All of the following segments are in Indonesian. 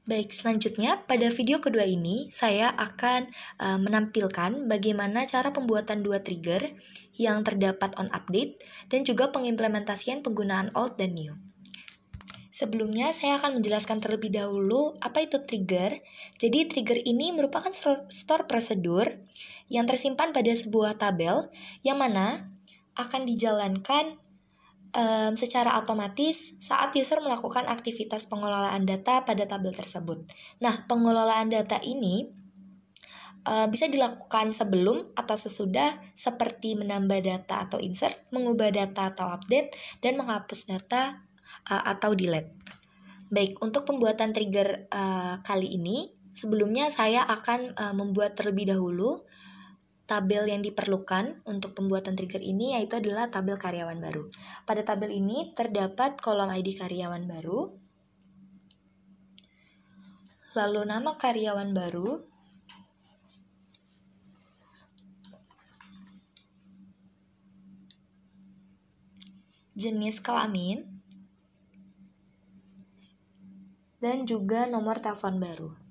Baik, selanjutnya pada video kedua ini saya akan menampilkan bagaimana cara pembuatan dua trigger yang terdapat on update dan juga pengimplementasian penggunaan old dan new. Sebelumnya saya akan menjelaskan terlebih dahulu apa itu trigger. Jadi trigger ini merupakan store prosedur yang tersimpan pada sebuah tabel yang mana akan dijalankan secara otomatis saat user melakukan aktivitas pengelolaan data pada tabel tersebut. Nah, pengelolaan data ini bisa dilakukan sebelum atau sesudah seperti menambah data atau insert, mengubah data atau update, dan menghapus data atau delete. Baik, untuk pembuatan trigger kali ini, sebelumnya saya akan membuat terlebih dahulu tabel yang diperlukan untuk pembuatan trigger ini, yaitu adalah tabel karyawan baru. Pada tabel ini terdapat kolom ID karyawan baru, lalu nama karyawan baru, jenis kelamin, dan juga nomor telepon baru.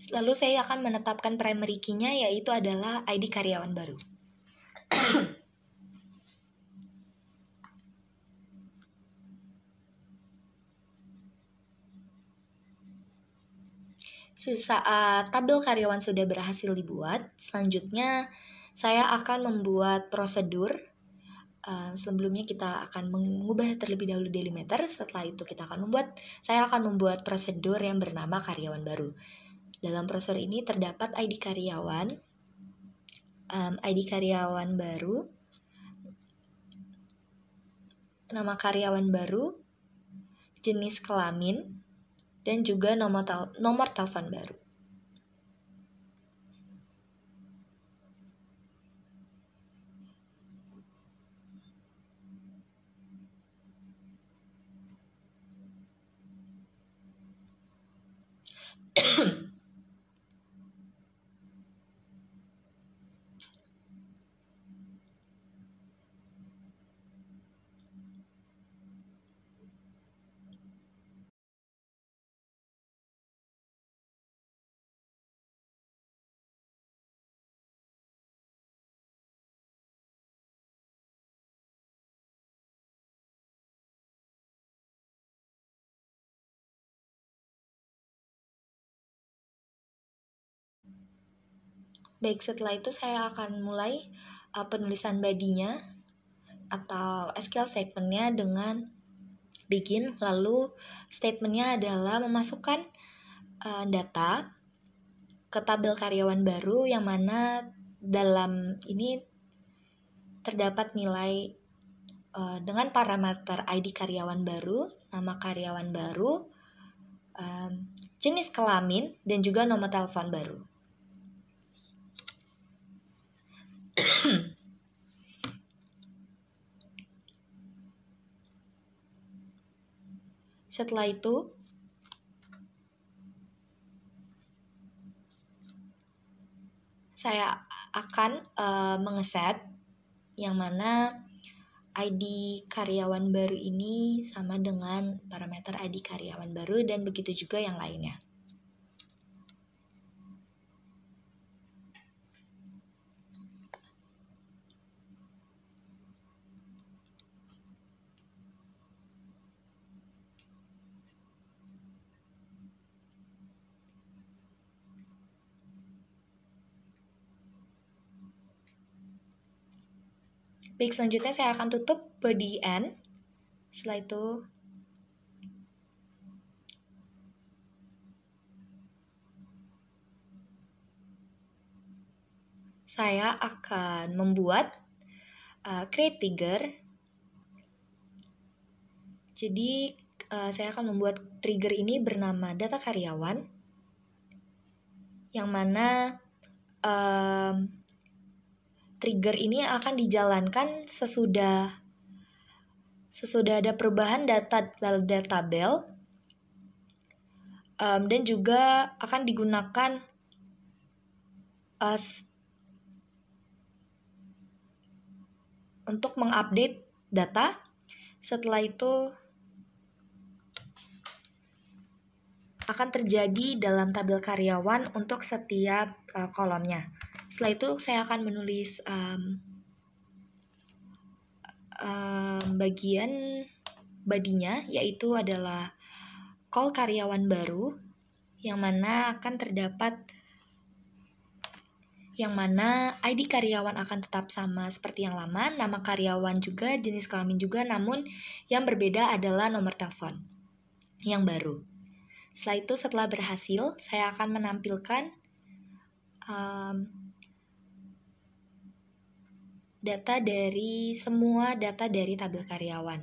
Lalu saya akan menetapkan primary key-nya, yaitu adalah ID karyawan baru. Saat tabel karyawan sudah berhasil dibuat, selanjutnya saya akan membuat prosedur. Sebelumnya kita akan mengubah terlebih dahulu delimiter. Setelah itu saya akan membuat prosedur yang bernama karyawan baru. Dalam prosedur ini terdapat ID karyawan baru, nama karyawan baru, jenis kelamin, dan juga nomor telepon baru. Baik, setelah itu saya akan mulai penulisan body-nya atau SQL statement-nya dengan begin. Lalu statement-nya adalah memasukkan data ke tabel karyawan baru, yang mana dalam ini terdapat nilai dengan parameter ID karyawan baru, nama karyawan baru, jenis kelamin, dan juga nomor telepon baru. Setelah itu, saya akan mengeset yang mana ID karyawan baru ini sama dengan parameter ID karyawan baru, dan begitu juga yang lainnya. Baik, selanjutnya saya akan tutup body end. Setelah itu saya akan membuat create trigger. Jadi saya akan membuat trigger ini bernama data karyawan, yang mana trigger ini akan dijalankan sesudah sesudah ada perubahan data tabel, dan juga akan digunakan untuk mengupdate data. Setelah itu akan terjadi dalam tabel karyawan untuk setiap kolomnya. Setelah itu saya akan menulis bagian bodinya, yaitu adalah call karyawan baru, yang mana ID karyawan akan tetap sama seperti yang lama, nama karyawan juga, jenis kelamin juga, namun yang berbeda adalah nomor telepon yang baru. Setelah itu, setelah berhasil, saya akan menampilkan semua data dari tabel karyawan.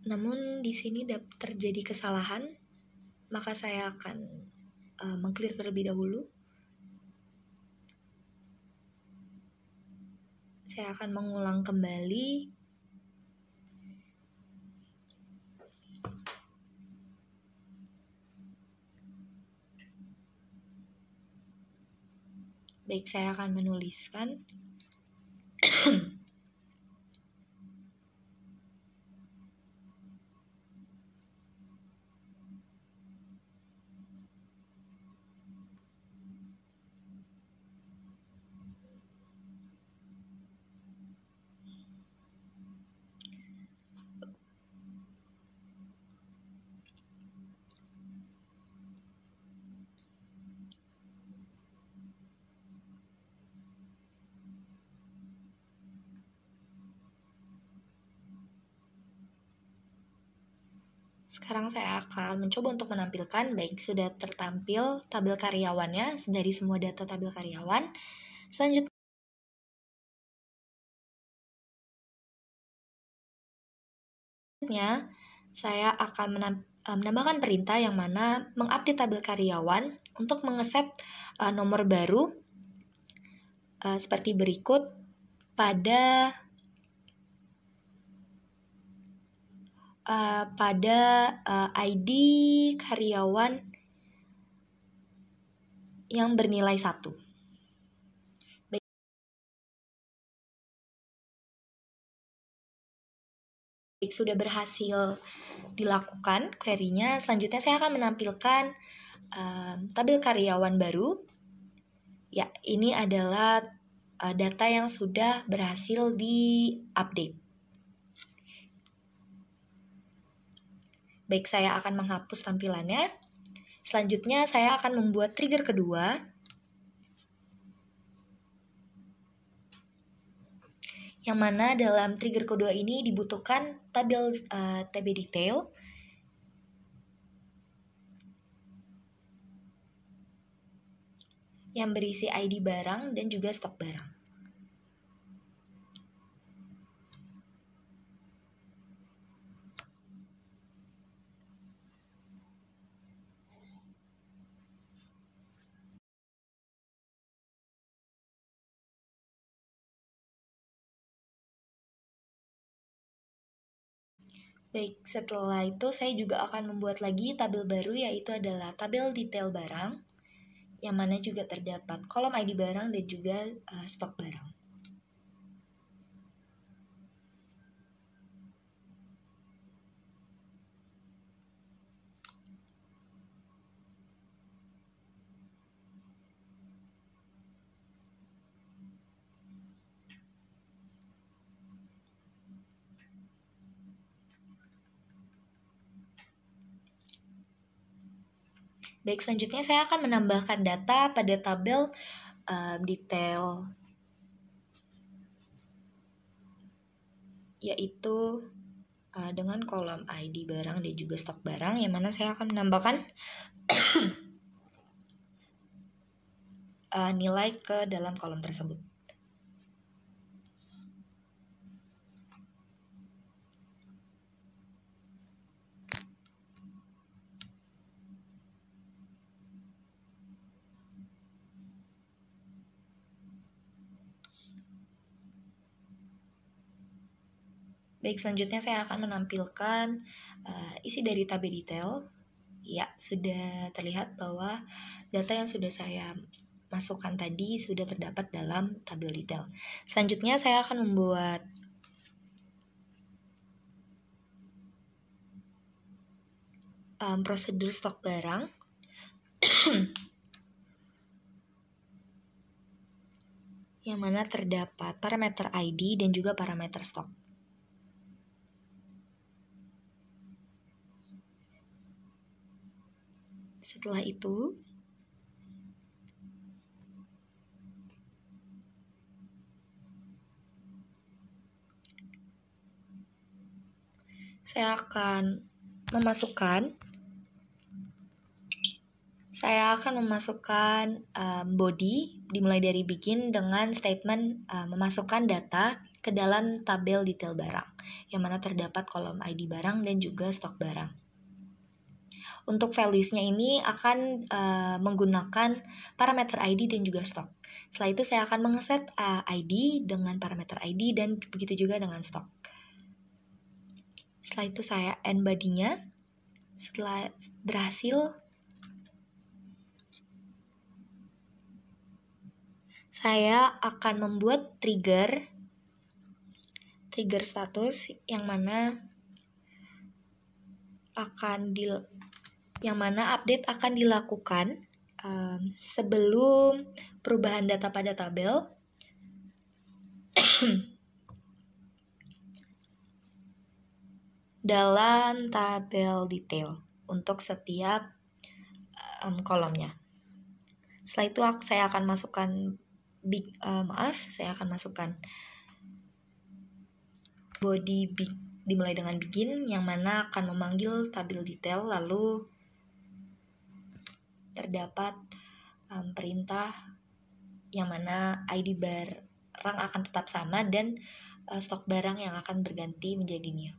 Namun di sini terjadi kesalahan, maka saya akan meng-clear terlebih dahulu. Saya akan mengulang kembali. Baik, saya akan menuliskan. Sekarang saya akan mencoba untuk menampilkan. Baik, sudah tertampil tabel karyawannya dari semua data tabel karyawan. Selanjutnya saya akan menambahkan perintah yang mana mengupdate tabel karyawan untuk mengeset nomor baru seperti berikut pada ID karyawan yang bernilai 1. Baik, sudah berhasil dilakukan query-nya. Selanjutnya saya akan menampilkan tabel karyawan baru. Ya, ini adalah data yang sudah berhasil di-update. Baik, saya akan menghapus tampilannya. Selanjutnya saya akan membuat trigger kedua. Yang mana dalam trigger kedua ini dibutuhkan tabel TB detail. Yang berisi ID barang dan juga stok barang. Baik, setelah itu saya juga akan membuat lagi tabel baru, yaitu adalah tabel detail barang, yang mana juga terdapat kolom ID barang dan juga stok barang. Baik, selanjutnya saya akan menambahkan data pada tabel detail, yaitu dengan kolom ID barang dan juga stok barang, yang mana saya akan menambahkan nilai ke dalam kolom tersebut. Baik, selanjutnya saya akan menampilkan isi dari tabel detail. Ya, sudah terlihat bahwa data yang sudah saya masukkan tadi sudah terdapat dalam tabel detail. Selanjutnya saya akan membuat prosedur stok barang. Yang mana terdapat parameter ID dan juga parameter stok. Setelah itu, saya akan memasukkan body dimulai dari begin dengan statement memasukkan data ke dalam tabel detail barang, yang mana terdapat kolom ID barang dan juga stok barang. Untuk values-nya ini akan menggunakan parameter ID dan juga stok. Setelah itu saya akan mengeset ID dengan parameter ID dan begitu juga dengan stok. Setelah itu saya end body-nya. Setelah berhasil, saya akan membuat trigger status yang mana update akan dilakukan sebelum perubahan data pada tabel dalam tabel detail untuk setiap kolomnya. Setelah itu saya akan masukkan body dimulai dengan begin, yang mana akan memanggil tabel detail, lalu terdapat perintah yang mana ID barang akan tetap sama dan stok barang yang akan berganti menjadi new.